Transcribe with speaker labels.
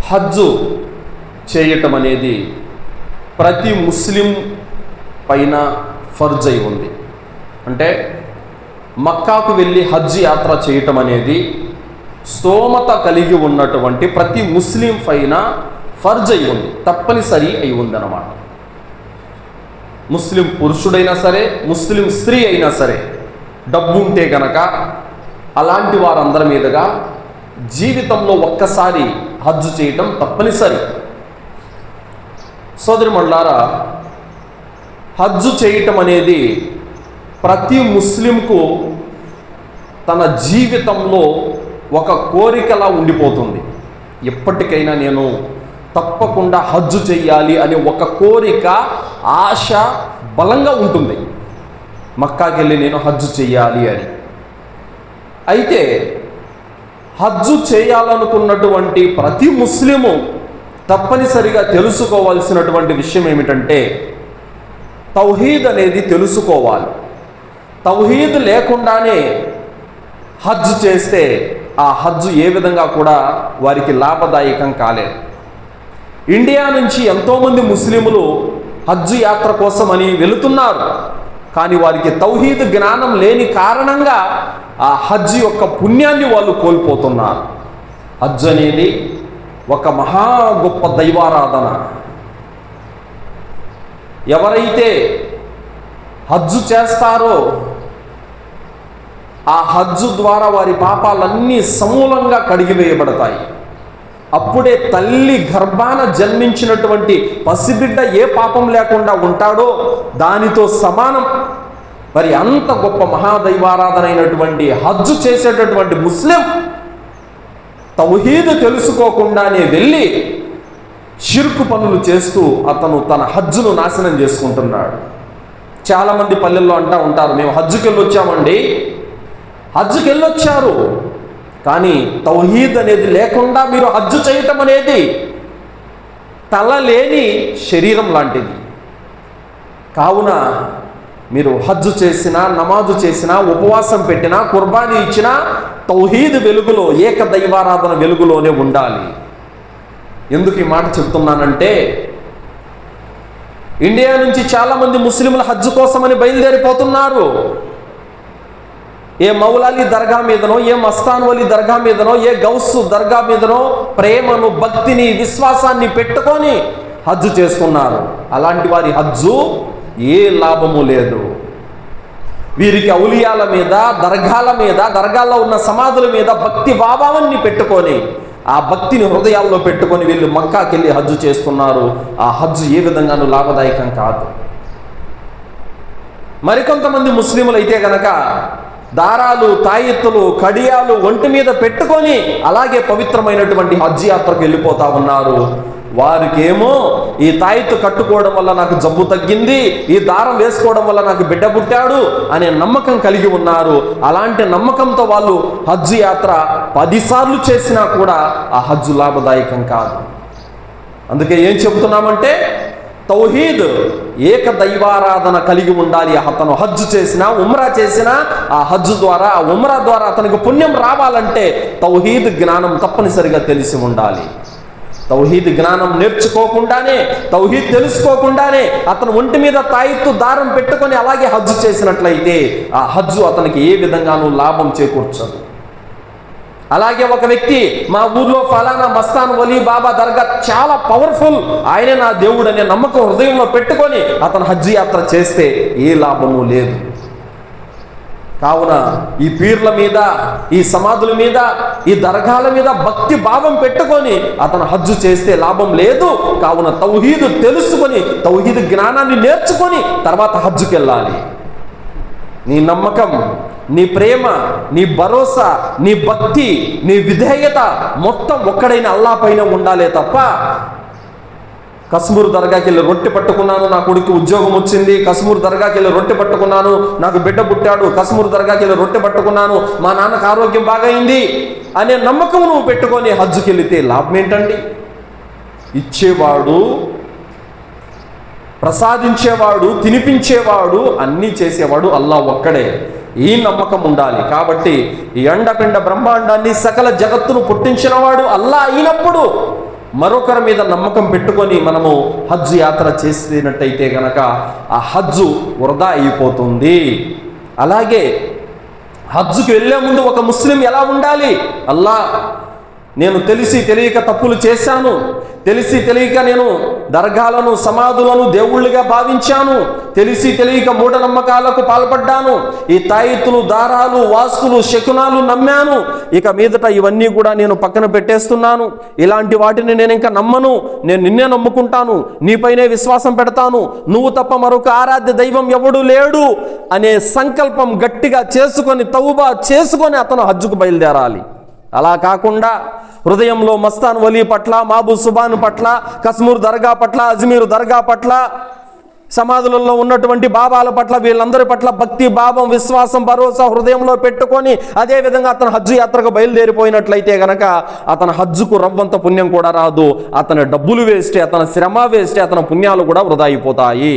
Speaker 1: హజ్జు చేయటం అనేది ప్రతి ముస్లిం పైన ఫర్జ్ అయి ఉంది. అంటే మక్కాకు వెళ్ళి హజ్ యాత్ర చేయటం అనేది స్తోమత కలిగి ఉన్నటువంటి ప్రతి ముస్లిం పైన ఫర్జ్ అయి ఉంది, తప్పనిసరి అయి ఉందన్నమాట. ముస్లిం పురుషుడైనా సరే, ముస్లిం స్త్రీ అయినా సరే, డబ్బు ఉంటే గనక అలాంటి వారందరి మీదుగా జీవితంలో ఒక్కసారి హజ్జు చేయటం తప్పనిసరి. సోదరిమణులారా, హజ్జు చేయటం అనేది ప్రతి ముస్లింకు తన జీవితంలో ఒక కోరికలా ఉండిపోతుంది. ఎప్పటికైనా నేను తప్పకుండా హజ్జు చెయ్యాలి అనే ఒక కోరిక, ఆశ బలంగా ఉంటుంది. మక్కాకి వెళ్ళి నేను హజ్జు చెయ్యాలి అని. అయితే హజ్జు చేయాలనుకున్నటువంటి ప్రతి ముస్లిము తప్పనిసరిగా తెలుసుకోవాల్సినటువంటి విషయం ఏమిటంటే తౌహీద్ అనేది తెలుసుకోవాలి. తౌహీద్ లేకుండానే హజ్ చేస్తే ఆ హజ్జు ఏ విధంగా కూడా వారికి లాభదాయకం కాలేదు. ఇండియా నుంచి ఎంతోమంది ముస్లిములు హజ్జు యాత్ర కోసమని వెళుతున్నారు, కానీ వారికి తౌహీద్ జ్ఞానం లేని కారణంగా ఆ హజ్ యొక్క పుణ్యాన్ని వాళ్ళు కోల్పోతున్నారు. హజ్ అనేది ఒక మహా గొప్ప దైవారాధన. ఎవరైతే హజ్జు చేస్తారో ఆ హజ్జు ద్వారా వారి పాపాలన్నీ సమూలంగా కడిగివేయబడతాయి. అప్పుడే తల్లి గర్భాన జన్మించినటువంటి పసిబిడ్డ ఏ పాపం లేకుండా ఉంటాడో దానితో సమానం. మరి అంత గొప్ప మహాదైవారాధన అయినటువంటి హజ్జు చేసేటటువంటి ముస్లిం తౌహీద్ తెలుసుకోకుండానే వెళ్ళి షిర్కు పనులు చేస్తూ అతను తన హజ్జును నాశనం చేసుకుంటున్నాడు. చాలామంది పల్లెల్లో అంటూ ఉంటారు, మేము హజ్జుకి వెళ్ళొచ్చామండి. హజ్జుకి వెళ్ళొచ్చారు, కానీ తౌహీద్ అనేది లేకుండా మీరు హజ్జు చేయటం అనేది తల లేని శరీరం లాంటిది. కావున మీరు హజ్జు చేసినా, నమాజు చేసినా, ఉపవాసం పెట్టినా, కుర్బానీ ఇచ్చినా తౌహీద్ వెలుగులో, ఏక దైవారాధన వెలుగులోనే ఉండాలి. ఎందుకు ఈ మాట చెప్తున్నానంటే ఇండియా నుంచి చాలామంది ముస్లింలు హజ్జు కోసమని బయలుదేరిపోతున్నారు. ఏ మౌలాలి దర్గా మీదనో, ఏ మస్తాన్ వలి దర్గా మీదనో, ఏ గౌసు దర్గా మీదనో ప్రేమను, భక్తిని, విశ్వాసాన్ని పెట్టుకొని హజ్జు చేస్తున్నారు. అలాంటి వారి హజ్జు ఏ లాభము లేదు. వీరికి ఔలియాల మీద, దర్గాల మీద, దర్గాల్లో ఉన్న సమాధుల మీద భక్తి భావాన్ని పెట్టుకొని, ఆ భక్తిని హృదయాల్లో పెట్టుకొని వీళ్ళు మక్కాకి వెళ్ళి హజ్జు చేస్తున్నారు. ఆ హజ్జు ఏ విధంగానూ లాభదాయకం కాదు. మరికొంతమంది ముస్లింలు అయితే గనక దారాలు, తాయెత్తులు, కడియాలు ఒంటి మీద పెట్టుకొని అలాగే పవిత్రమైనటువంటి హజ్ యాత్రకు వెళ్ళిపోతా ఉన్నారు. వారికేమో ఈ తాయెత్తు కట్టుకోవడం వల్ల నాకు జబ్బు తగ్గింది, ఈ దారం వేసుకోవడం వల్ల నాకు బిడ్డ పుట్టాడు అనే నమ్మకం కలిగి ఉన్నారు. అలాంటి నమ్మకంతో వాళ్ళు హజ్ యాత్ర 10 సార్లు చేసినా కూడా ఆ హజ్జు లాభదాయకం కాదు. అందుకే ఏం చెబుతున్నామంటే తౌహీద్, ఏక దైవారాధన కలిగి ఉండాలి. అతను హజ్జు చేసినా, ఉమ్రా చేసినా ఆ హజ్జు ద్వారా, ఆ ఉమ్రా ద్వారా అతనికి పుణ్యం రావాలంటే తౌహీద్ జ్ఞానం తప్పనిసరిగా తెలిసి ఉండాలి. తౌహీద్ జ్ఞానం నేర్చుకోకుండానే, తౌహీద్ తెలుసుకోకుండానే అతను ఒంటి మీద తాయెత్తు, దారం పెట్టుకొని అలాగే హజ్జు చేసినట్లయితే ఆ హజ్జు అతనికి ఏ విధంగానూ లాభం చేకూర్చదు. అలాగే ఒక వ్యక్తి మా ఊర్లో ఫలానా మస్తాన్ వలీ బాబా దర్గా చాలా పవర్ఫుల్, ఆయనే నా దేవుడు అనే నమ్మకం హృదయంలో పెట్టుకొని అతను హజ్ యాత్ర చేస్తే ఏ లాభము లేదు. కావున ఈ పీర్ల మీద, ఈ సమాధుల మీద, ఈ దర్గాల మీద భక్తి భావం పెట్టుకొని అతను హజ్జు చేస్తే లాభం లేదు. కావున తౌహీద్ తెలుసుకొని, తౌహీద్ జ్ఞానాన్ని నేర్చుకొని తర్వాత హజ్జుకి వెళ్ళాలి. నీ నమ్మకం, నీ ప్రేమ, నీ భరోసా, నీ భక్తి, నీ విధేయత మొత్తం ఒక్కడైన అల్లా పైన ఉండాలే తప్ప కశ్మూర్ దర్గాకి వెళ్ళి రొట్టె పట్టుకున్నాను, నా కొడుకు ఉద్యోగం వచ్చింది, కశ్మూర్ దర్గాకి వెళ్ళి రొట్టె పట్టుకున్నాను, నాకు బిడ్డ పుట్టాడు, కశ్మూర్ దర్గాకి వెళ్ళి రొట్టె పట్టుకున్నాను, మా నాన్నకు ఆరోగ్యం బాగైంది అనే నమ్మకం నువ్వు పెట్టుకొని హజ్జుకి వెళితే లాభం ఏంటండి? ఇచ్చేవాడు, ప్రసాదించేవాడు, తినిపించేవాడు, అన్నీ చేసేవాడు అల్లా ఒక్కడే. ఈ నమ్మకం ఉండాలి. కాబట్టి ఈ అండపిండ బ్రహ్మాండాన్ని, సకల జగత్తును పుట్టించినవాడు అల్లా అయినప్పుడు మరొకరి మీద నమ్మకం పెట్టుకొని మనము హజ్ యాత్ర చేసినట్టయితే గనక ఆ హజ్జు వృధా అయిపోతుంది. అలాగే హజ్జుకి వెళ్ళే ముందు ఒక ముస్లిం ఎలా ఉండాలి? నేను తెలిసి తెలియక తప్పులు చేశాను, తెలిసి తెలియక నేను దర్గాలను సమాధులను దేవుళ్ళుగా భావించాను, తెలిసి తెలియక మూఢనమ్మకాలకు పాల్పడ్డాను, ఈ తాయిత్తులు దారాలు వాస్తులు శకునాలు నమ్మాను, ఇక మీదట ఇవన్నీ కూడా నేను పక్కన పెట్టేస్తున్నాను, ఇలాంటి వాటిని నేను ఇంకా నమ్మను, నేను నిన్నే నమ్ముకుంటాను, నీపైనే విశ్వాసం పెడతాను, నువ్వు తప్ప మరొక ఆరాధ్య దైవం ఎవడు లేడు అనే సంకల్పం గట్టిగా చేసుకొని తౌబా చేసుకొని అతను హజ్జుకు బయలుదేరాలి. అలా కాకుండా హృదయంలో మస్తాన్ వలీ పట్ల, మాబూ సుబాన్ పట్ల, కస్మూర్ దర్గా పట్ల, అజ్మీర్ దర్గా పట్ల, సమాధులలో ఉన్నటువంటి బాబాల పట్ల, వీళ్ళందరి పట్ల భక్తి భావం విశ్వాసం భరోసా హృదయంలో పెట్టుకొని అదేవిధంగా అతను హజ్జు యాత్రకు బయలుదేరిపోయినట్లయితే గనక అతని హజ్జుకు రవ్వంత పుణ్యం కూడా రాదు, అతని డబ్బులు వేస్టే, అతని శ్రమ వేస్టే, అతని పుణ్యాలు కూడా వృధా అయిపోతాయి.